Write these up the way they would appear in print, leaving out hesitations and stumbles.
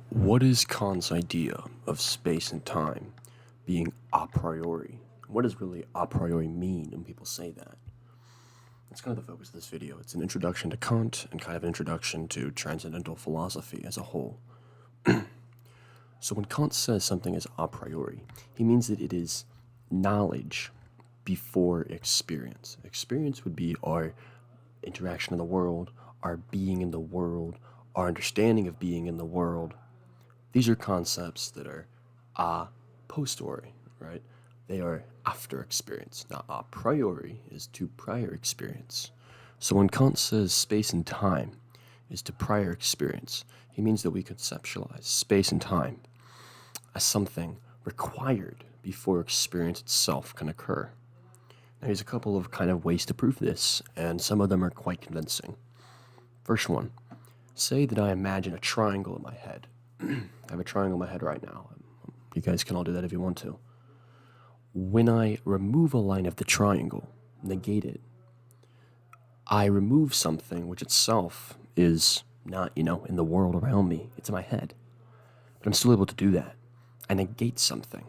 What is Kant's idea of space and time being a priori? What does really a priori mean when people say that? That's kind of the focus of this video. It's an introduction to Kant and kind of an introduction to transcendental philosophy as a whole. So when Kant says something is a priori, he means that it is knowledge before experience. Experience would be our interaction in the world, our being in the world, our understanding of being in the world. These are concepts that are a posteriori, right? They are after experience. Now, a priori is to prior experience. So when Kant says space and time is to prior experience, he means that we conceptualize space and time as something required before experience itself can occur. Now, here's a couple of kind of ways to prove this, and some of them are quite convincing. First one, say that I imagine a triangle in my head. I have a triangle in my head right now. You guys can all do that if you want to. When I remove a line of the triangle, negate it, I remove something which itself is not, in the world around me. It's in my head. But I'm still able to do that. I negate something.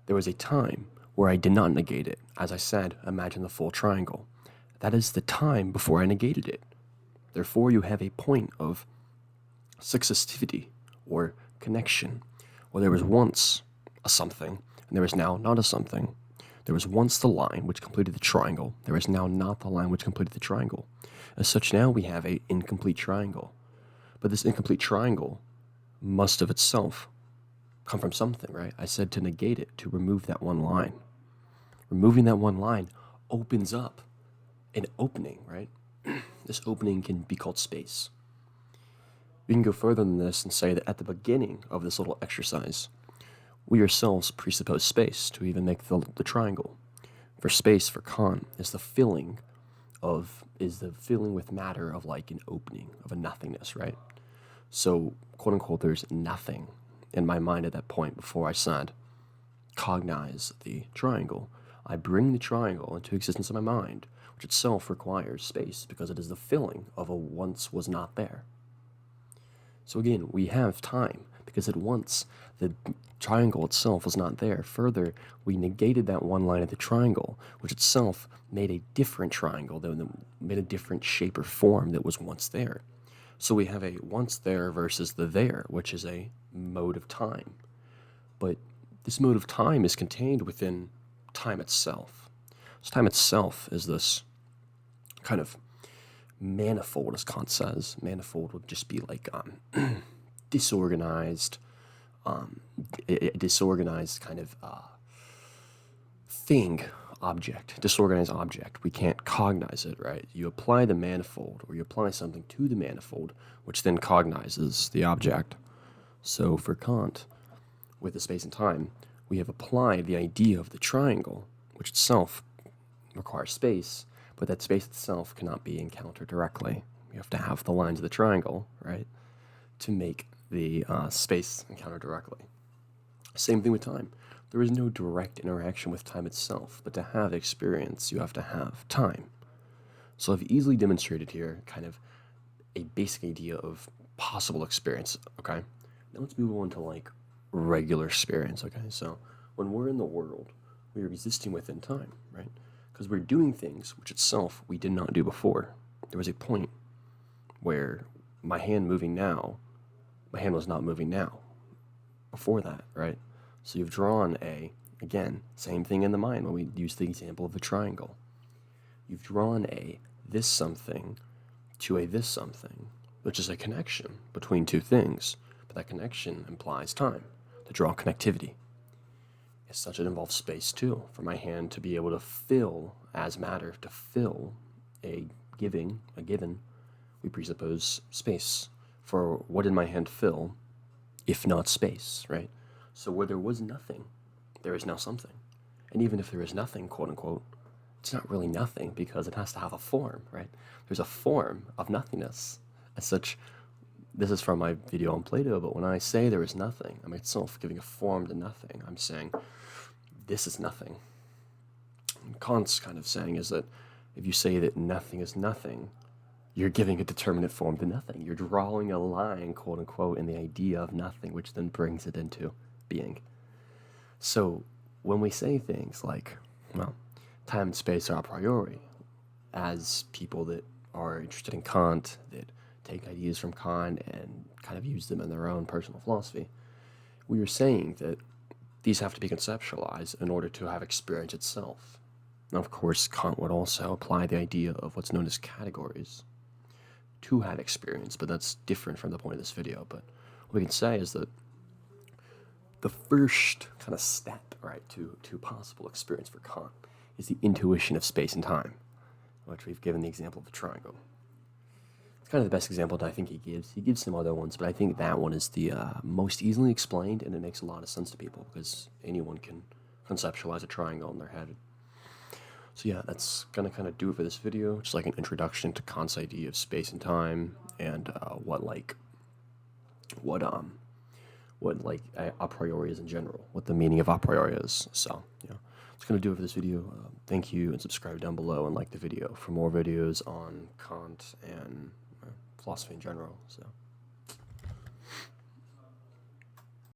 There was a time where I did not negate it. As I said, imagine the full triangle. That is the time before I negated it. Therefore, you have a point of successivity or connection, where there was once a something and there is now not a something. There was once the line which completed the triangle. There is now not the line which completed the triangle. As such, now we have an incomplete triangle. But this incomplete triangle must of itself come from something, right? I said to negate it, to remove that one line. Removing that one line opens up an opening, right? This opening can be called space. We can go further than this and say that at the beginning of this little exercise, we ourselves presuppose space to even make the triangle. For space, for Kant, is the filling with matter of like an opening, of a nothingness, right? So, quote unquote, there's nothing in my mind at that point before I said, cognize the triangle. I bring the triangle into existence in my mind, which itself requires space because it is the filling of a once was not there. So again, we have time because at once the triangle itself was not there. Further, we negated that one line of the triangle, which itself made a different triangle, that made a different shape or form that was once there. So we have a once there versus the there, which is a mode of time. But this mode of time is contained within time itself. So time itself is this kind of manifold, as Kant says. Manifold would just be like disorganized, disorganized kind of thing, object, disorganized object. We can't cognize it, right? You apply the manifold, or you apply something to the manifold, which then cognizes the object. So for Kant, with the space and time, we have applied the idea of the triangle, which itself requires space, but that space itself cannot be encountered directly. You have to have the lines of the triangle, right, to make the space encounter directly. Same thing with time. There is no direct interaction with time itself, but to have experience, you have to have time. So I've easily demonstrated here kind of a basic idea of possible experience, okay? Now let's move on to like regular experience, okay? So when we're in the world, we are existing within time, right? Because we're doing things which itself we did not do before. There was a point where my hand was not moving now before that, right? So you've drawn again, same thing in the mind when we use the example of the triangle. You've drawn this something to a this something, which is a connection between two things, but that connection implies time, to draw connectivity. As such, it involves space too, for my hand to be able to fill as matter, to fill a given, we presuppose space. For what did my hand fill, if not space, right? So where there was nothing, there is now something. And even if there is nothing, quote unquote, it's not really nothing because it has to have a form, right? There's a form of nothingness. As such, this is from my video on Plato, but when I say there is nothing, I'm itself giving a form to nothing. I'm saying this is nothing. And Kant's kind of saying is that if you say that nothing is nothing, you're giving a determinate form to nothing. You're drawing a line, quote unquote, in the idea of nothing, which then brings it into being. So when we say things like, well, time and space are a priori, as people that are interested in Kant, that take ideas from Kant and kind of use them in their own personal philosophy, we are saying that these have to be conceptualized in order to have experience itself. Now, of course, Kant would also apply the idea of what's known as categories to have experience, but that's different from the point of this video. But what we can say is that the first kind of step, right, to possible experience for Kant is the intuition of space and time, which we've given the example of the triangle. It's kind of the best example that I think he gives. He gives some other ones, but I think that one is the most easily explained, and it makes a lot of sense to people because anyone can conceptualize a triangle in their head. So yeah, that's gonna kind of do it for this video. Just like an introduction to Kant's idea of space and time, and what a priori is in general, what the meaning of a priori is. So yeah, it's gonna do it for this video. Thank you, and subscribe down below and like the video for more videos on Kant and philosophy in general. So.